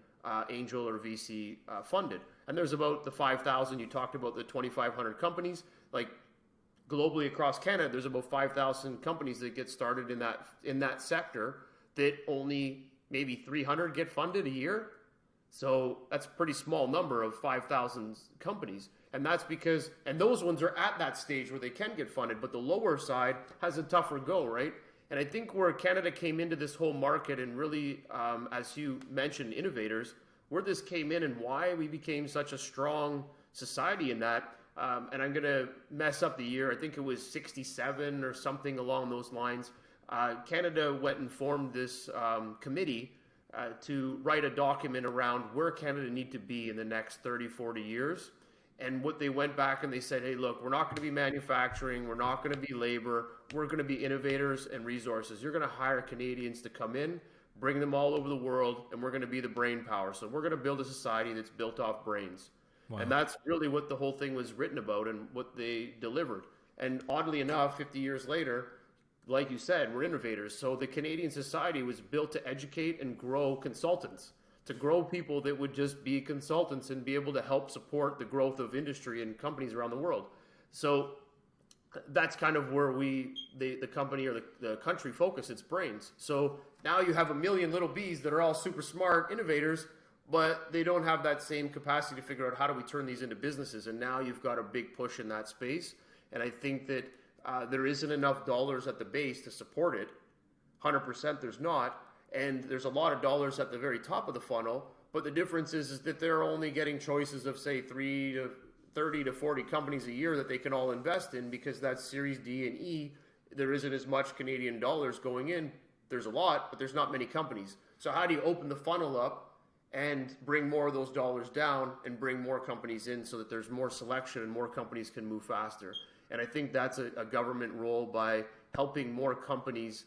[SPEAKER 1] angel or VC funded. And there's about the 5,000, you talked about the 2,500 companies, like globally across Canada, there's about 5,000 companies that get started in that sector that only maybe 300 get funded a year. So that's a pretty small number of 5,000 companies. And that's because, and those ones are at that stage where they can get funded, but the lower side has a tougher go, right? And I think where Canada came into this whole market and really, as you mentioned, innovators, where this came in and why we became such a strong society in that, and I'm going to mess up the year, I think it was 67 or something along those lines, Canada went and formed this committee to write a document around where Canada need to be in the next 30, 40 years. And what they went back and they said, hey, look, we're not going to be manufacturing. We're not going to be labor. We're going to be innovators and resources. You're going to hire Canadians to come in, bring them all over the world, and we're going to be the brain power. So we're going to build a society that's built off brains. Wow. And that's really what the whole thing was written about and what they delivered. And oddly enough, 50 years later, like you said, we're innovators. So the Canadian society was built to educate and grow consultants, to grow people that would just be consultants and be able to help support the growth of industry and companies around the world. So that's kind of where the company or the country focus its brains. So now you have a million little bees that are all super smart innovators, but they don't have that same capacity to figure out how do we turn these into businesses. And now you've got a big push in that space. And I think that there isn't enough dollars at the base to support it. 100% there's not. And there's a lot of dollars at the very top of the funnel. But the difference is that they're only getting choices of, say, 30 to 40 companies a year that they can all invest in, because that's Series D and E. There isn't as much Canadian dollars going in. There's a lot, but there's not many companies. So how do you open the funnel up and bring more of those dollars down and bring more companies in so that there's more selection and more companies can move faster? And I think that's a government role by helping more companies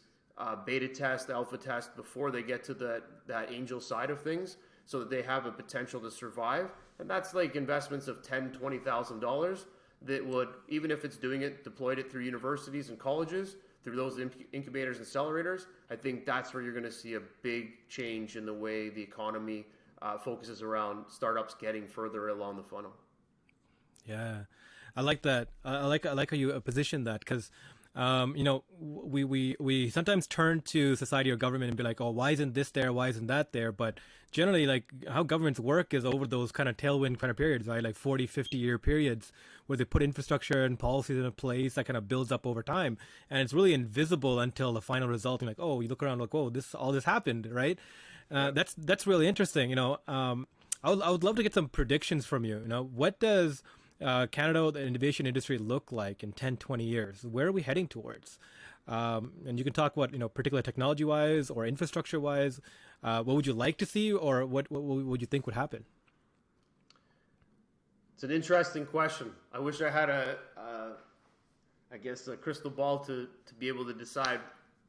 [SPEAKER 1] beta test, alpha test before they get to that angel side of things, so that they have a potential to survive. And that's like investments of $10,000, $20,000 that would, even if it's doing it, deployed it through universities and colleges, through those incubators and accelerators. I think that's where you're going to see a big change in the way the economy focuses around startups getting further along the funnel.
[SPEAKER 2] Yeah, I like that. I like how you position that, because we sometimes turn to society or government and be like, oh, why isn't this there? Why isn't that there? But generally, like, how governments work is over those kind of tailwind kind of periods, right? Like 40, 50-year periods where they put infrastructure and policies in place that kind of builds up over time. And it's really invisible until the final result. And like, oh, you look around like, oh, all this happened, right? That's really interesting. I would love to get some predictions from you. What does Canada, the innovation industry, look like in 10, 20 years? Where are we heading towards? And you can talk what, particular technology wise or infrastructure wise, what would you like to see, or what would you think would happen?
[SPEAKER 1] It's an interesting question. I wish I had a crystal ball to be able to decide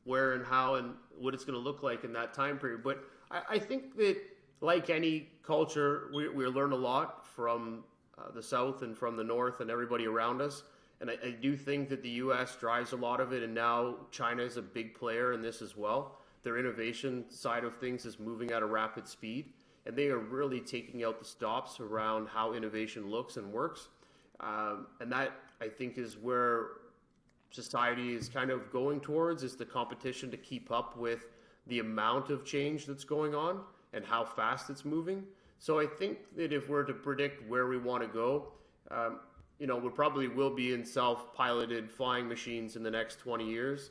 [SPEAKER 1] where and how and what it's going to look like in that time period. But I think that, like any culture, we learn a lot from the South and from the North and everybody around us. And I do think that the U.S. drives a lot of it, and now China is a big player in this as well. Their innovation side of things is moving at a rapid speed, and they are really taking out the stops around how innovation looks and works. And that, I think, is where society is kind of going towards, is the competition to keep up with the amount of change that's going on and how fast it's moving. So I think that if we're to predict where we want to go, we probably will be in self-piloted flying machines in the next 20 years.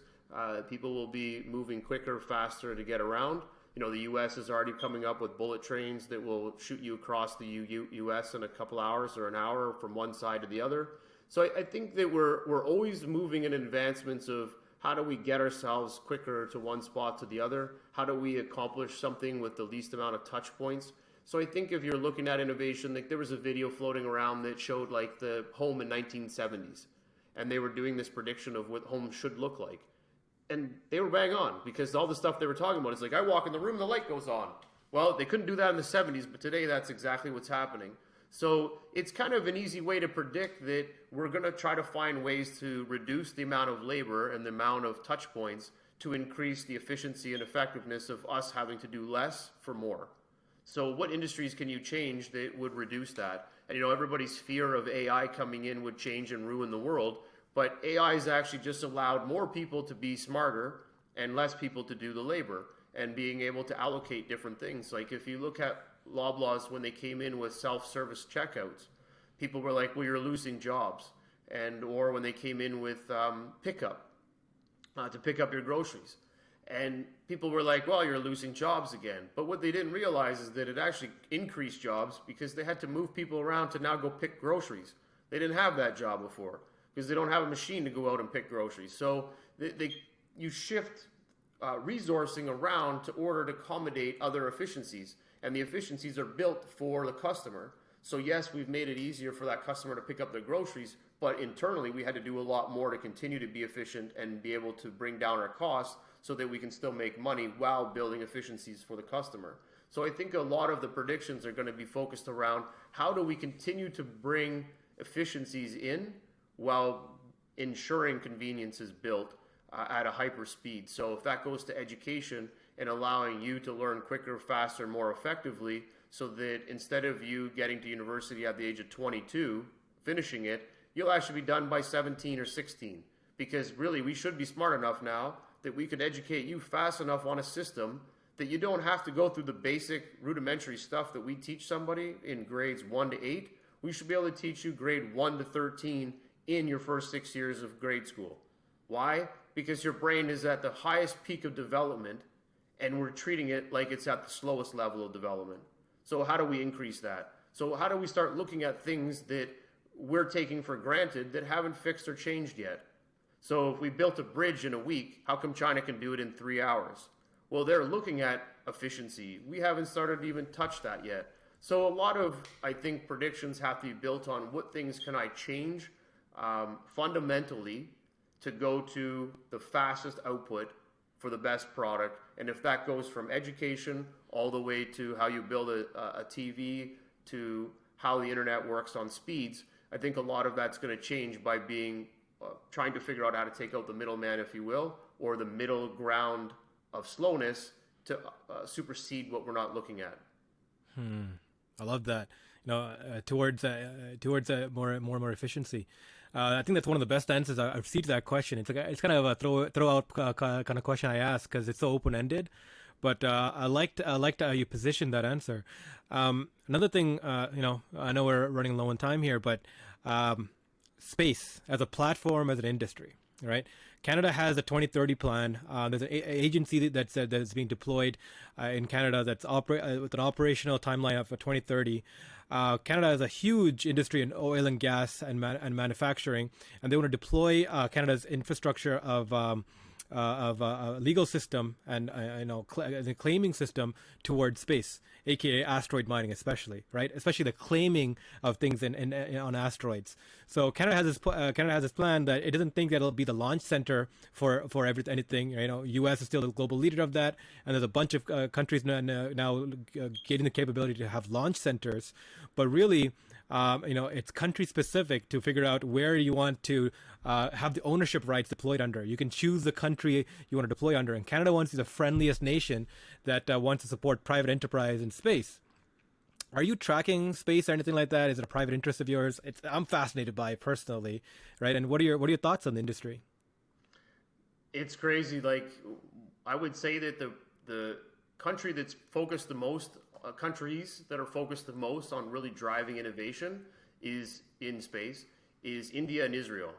[SPEAKER 1] People will be moving quicker, faster to get around. The U.S. is already coming up with bullet trains that will shoot you across the U.S. in a couple hours or an hour from one side to the other. So I think that we're always moving in advancements of how do we get ourselves quicker to one spot to the other? How do we accomplish something with the least amount of touch points? So I think if you're looking at innovation, like, there was a video floating around that showed like the home in 1970s, and they were doing this prediction of what home should look like. And they were bang on, because all the stuff they were talking about is like, I walk in the room, the light goes on. Well, they couldn't do that in the 70s, but today that's exactly what's happening. So it's kind of an easy way to predict that we're going to try to find ways to reduce the amount of labor and the amount of touch points to increase the efficiency and effectiveness of us having to do less for more. So what industries can you change that would reduce that? And everybody's fear of AI coming in would change and ruin the world, but AI has actually just allowed more people to be smarter and less people to do the labor, and being able to allocate different things. Like, if you look at Loblaws, when they came in with self-service checkouts, people were like, well, you're losing jobs. Or when they came in with pickup, to pick up your groceries. And people were like, well, you're losing jobs again. But what they didn't realize is that it actually increased jobs, because they had to move people around to now go pick groceries. They didn't have that job before, because they don't have a machine to go out and pick groceries. So you shift resourcing around to order to accommodate other efficiencies. And the efficiencies are built for the customer. So yes, we've made it easier for that customer to pick up their groceries, but internally we had to do a lot more to continue to be efficient and be able to bring down our costs so that we can still make money while building efficiencies for the customer. So I think a lot of the predictions are going to be focused around how do we continue to bring efficiencies in while ensuring convenience is built at a hyper speed. So if that goes to education and allowing you to learn quicker, faster, more effectively, so that instead of you getting to university at the age of 22, finishing it, you'll actually be done by 17 or 16. Because really, we should be smart enough now that we could educate you fast enough on a system that you don't have to go through the basic rudimentary stuff that we teach somebody in grades 1 to 8. We should be able to teach you grade 1 to 13 in your first 6 years of grade school. Why? Because your brain is at the highest peak of development, and we're treating it like it's at the slowest level of development. So how do we increase that? So how do we start looking at things that we're taking for granted that haven't fixed or changed yet? So if we built a bridge in a week, how come China can do it in 3 hours? Well, they're looking at efficiency. We haven't started to even touch that yet. So a lot of, I think, predictions have to be built on what things can I change fundamentally to go to the fastest output for the best product. And if that goes from education all the way to how you build a TV to how the internet works on speeds, I think a lot of that's going to change by being trying to figure out how to take out the middleman, if you will, or the middle ground of slowness to supersede what we're not looking at.
[SPEAKER 2] I love that. Towards more efficiency. I think that's one of the best answers I've received to that question. It's kind of a throw out kind of question I ask because it's so open ended. But I liked how you positioned that answer. Another thing, I know we're running low on time here, but space as a platform, as an industry, right? Canada has a 2030 plan. There's an agency that's being deployed in Canada that's with an operational timeline of 2030. Canada has a huge industry in oil and gas and manufacturing, and they want to deploy Canada's infrastructure of a legal system and a claiming system towards space, aka asteroid mining, especially the claiming of things on asteroids. So Canada has this plan that it doesn't think that it'll be the launch center for anything. U.S. is still the global leader of that, and there's a bunch of countries now getting the capability to have launch centers, but really. It's country specific to figure out where you want to have the ownership rights deployed under. You can choose the country you want to deploy under, and Canada wants to be the friendliest nation that wants to support private enterprise in space. Are you tracking space or anything like that? Is it a private interest of yours? I'm fascinated by it personally, right? And what are your thoughts on the industry?
[SPEAKER 1] It's crazy. Like, I would say that the country that's focused the most countries that are focused the most on really driving innovation is in space is India and Israel.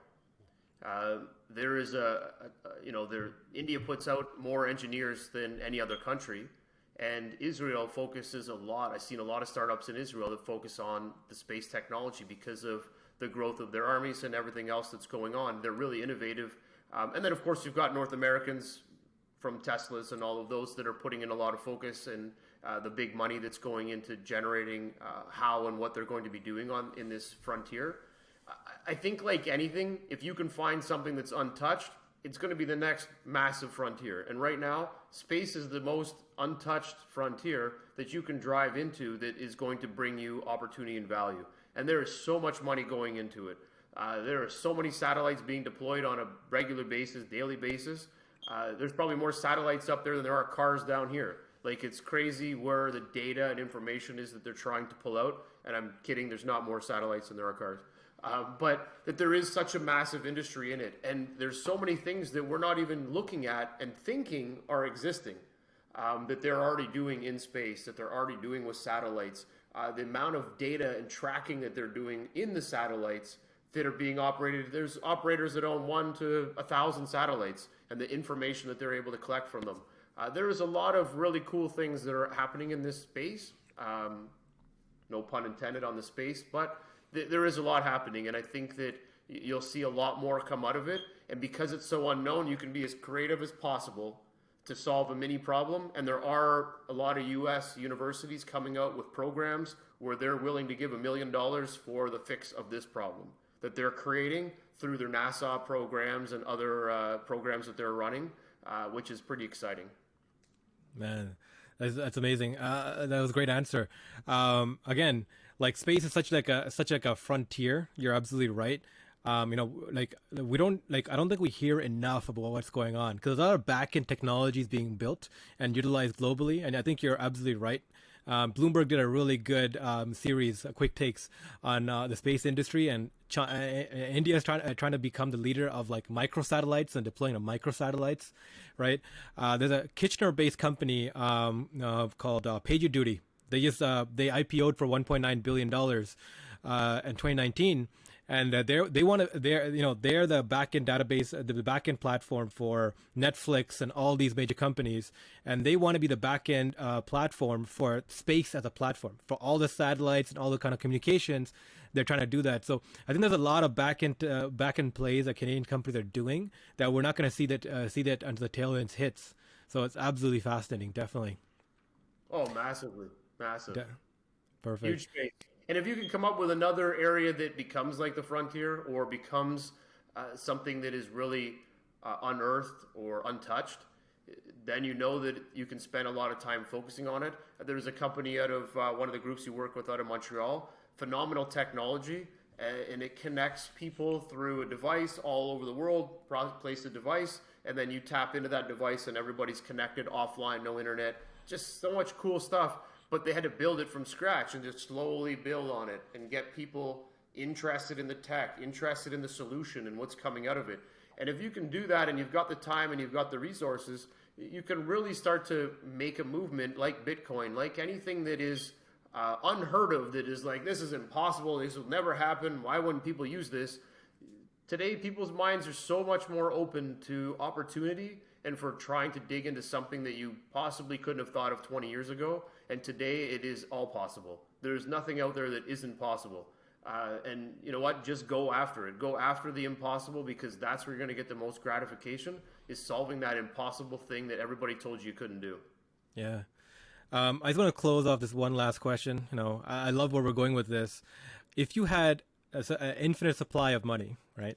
[SPEAKER 1] There is India puts out more engineers than any other country, and Israel focuses a lot. I've seen a lot of startups in Israel that focus on the space technology because of the growth of their armies and everything else that's going on. They're really innovative. And then, of course, you've got North Americans from Teslas and all of those that are putting in a lot of focus and the big money that's going into generating how and what they're going to be doing in this frontier. I think, like anything, if you can find something that's untouched, it's going to be the next massive frontier. And right now, space is the most untouched frontier that you can drive into that is going to bring you opportunity and value. And there is so much money going into it. There are so many satellites being deployed on a regular basis, daily basis. There's probably more satellites up there than there are cars down here. Like, it's crazy where the data and information is that they're trying to pull out. And I'm kidding, there's not more satellites than there are cars. But that there is such a massive industry in it. And there's so many things that we're not even looking at and thinking are existing, that they're already doing in space, that they're already doing with satellites. The amount of data and tracking that they're doing in the satellites that are being operated. There's operators that own 1 to 1,000 satellites and the information that they're able to collect from them. There is a lot of really cool things that are happening in this space. No pun intended on the space, but there is a lot happening, and I think that you'll see a lot more come out of it. And because it's so unknown, you can be as creative as possible to solve a mini problem. And there are a lot of U.S. universities coming out with programs where they're willing to give $1 million for the fix of this problem that they're creating through their NASA programs and other programs that they're running, which is pretty exciting.
[SPEAKER 2] Man, that's amazing. That was a great answer. Again, like space is such like a frontier. You're absolutely right. I don't think we hear enough about what's going on because there's a lot of back-end technologies being built and utilized globally. And I think you're absolutely right Bloomberg did a really good series, quick takes on the space industry, and India is trying to become the leader of like microsatellites and deploying of microsatellites, right? There's a Kitchener-based company called PagerDuty. They IPO'd for $1.9 billion in 2019, and they're the backend database, the backend platform for Netflix and all these major companies, and they want to be the backend platform for space as a platform for all the satellites and all the kind of communications. They're trying to do that. So I think there's a lot of backend plays that Canadian companies are doing that we're not going to see that until the tail ends hits. So it's absolutely fascinating, definitely.
[SPEAKER 1] Oh, massively, massive,
[SPEAKER 2] Perfect.
[SPEAKER 1] huge space. And if you can come up with another area that becomes like the frontier or becomes something that is really unearthed or untouched, then you know that you can spend a lot of time focusing on it. There's a company out of one of the groups you work with out of Montreal, phenomenal technology, and it connects people through a device all over the world, place a device, and then you tap into that device and everybody's connected offline, no internet, just so much cool stuff. But they had to build it from scratch and just slowly build on it and get people interested in the tech, interested in the solution and what's coming out of it. And if you can do that and you've got the time and you've got the resources, you can really start to make a movement like Bitcoin, like anything that is unheard of, that is like, this is impossible, this will never happen, why wouldn't people use this? Today, people's minds are so much more open to opportunity and for trying to dig into something that you possibly couldn't have thought of 20 years ago. And today it is all possible. There's nothing out there that isn't possible. And you know what? Just go after it. Go after the impossible, because that's where you're going to get the most gratification, is solving that impossible thing that everybody told you couldn't do.
[SPEAKER 2] Yeah. I just want to close off this one last question. I love where we're going with this. If you had an infinite supply of money, right,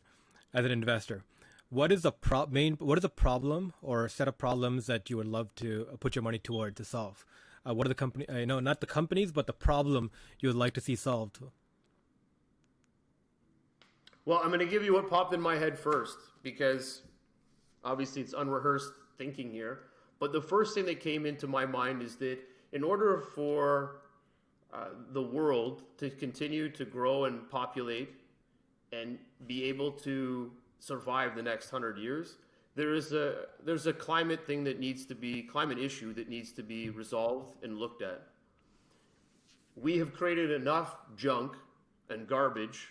[SPEAKER 2] as an investor, what is the problem or set of problems that you would love to put your money toward to solve? What are the company? Not the companies, but the problem you would like to see solved.
[SPEAKER 1] Well, I'm going to give you what popped in my head first, because obviously it's unrehearsed thinking here. But the first thing that came into my mind is that in order for the world to continue to grow and populate and be able to survive the next 100 years, there's a climate issue that needs to be resolved and looked at. We have created enough junk and garbage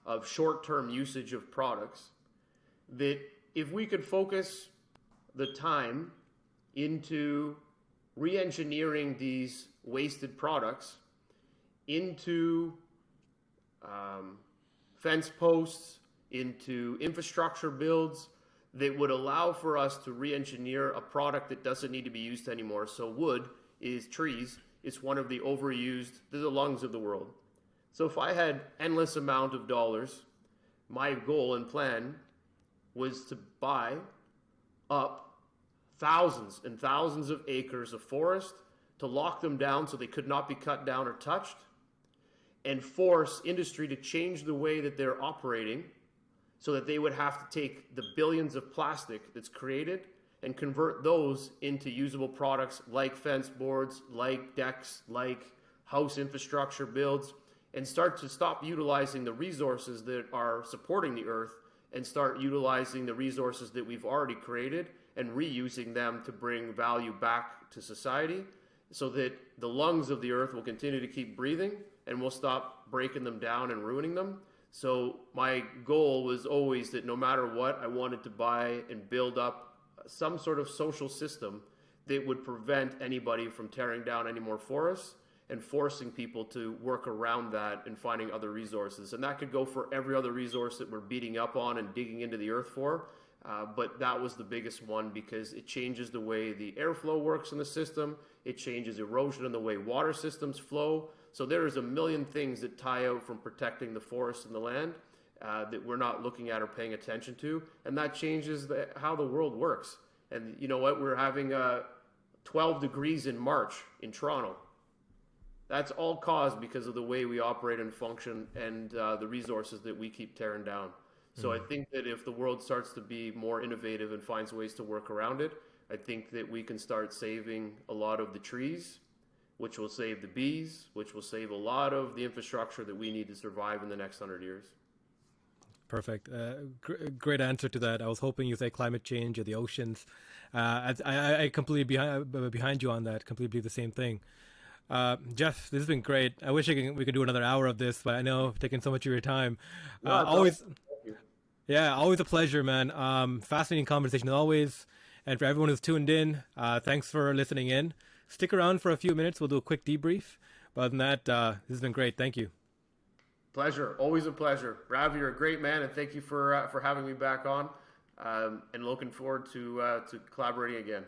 [SPEAKER 1] of short-term usage of products that if we could focus the time into re-engineering these wasted products into fence posts, into infrastructure builds that would allow for us to re-engineer a product that doesn't need to be used anymore. So wood is trees. It's one of the overused, they're the lungs of the world. So if I had endless amount of dollars, my goal and plan was to buy up thousands and thousands of acres of forest, to lock them down so they could not be cut down or touched, and force industry to change the way that they're operating so that they would have to take the billions of plastic that's created and convert those into usable products like fence boards, like decks, like house infrastructure builds, and start to stop utilizing the resources that are supporting the earth and start utilizing the resources that we've already created and reusing them to bring value back to society, so that the lungs of the earth will continue to keep breathing and we'll stop breaking them down and ruining them. So my goal was always that no matter what, I wanted to buy and build up some sort of social system that would prevent anybody from tearing down any more forests and forcing people to work around that and finding other resources. And that could go for every other resource that we're beating up on and digging into the earth for. But that was the biggest one, because it changes the way the airflow works in the system. It changes erosion in the way water systems flow. So there is a million things that tie out from protecting the forest and the land that we're not looking at or paying attention to. And that changes how the world works. And you know what? We're having 12 degrees in March in Toronto. That's all caused because of the way we operate and function and the resources that we keep tearing down. So I think that if the world starts to be more innovative and finds ways to work around it, I think that we can start saving a lot of the trees which will save the bees, which will save a lot of the infrastructure that we need to survive in the next 100 years.
[SPEAKER 2] Perfect. Great answer to that. I was hoping you say climate change or the oceans. I completely behind you on that. Completely believe the same thing. Jeff, this has been great. I wish we could do another hour of this, but I know I've taken so much of your time. Always, yeah, always a pleasure, man. Fascinating conversation as always. And for everyone who's tuned in, thanks for listening in. Stick around for a few minutes. We'll do a quick debrief. But other than that, this has been great. Thank you.
[SPEAKER 1] Pleasure. Always a pleasure. Rav, you're a great man, and thank you for having me back on. And looking forward to collaborating again.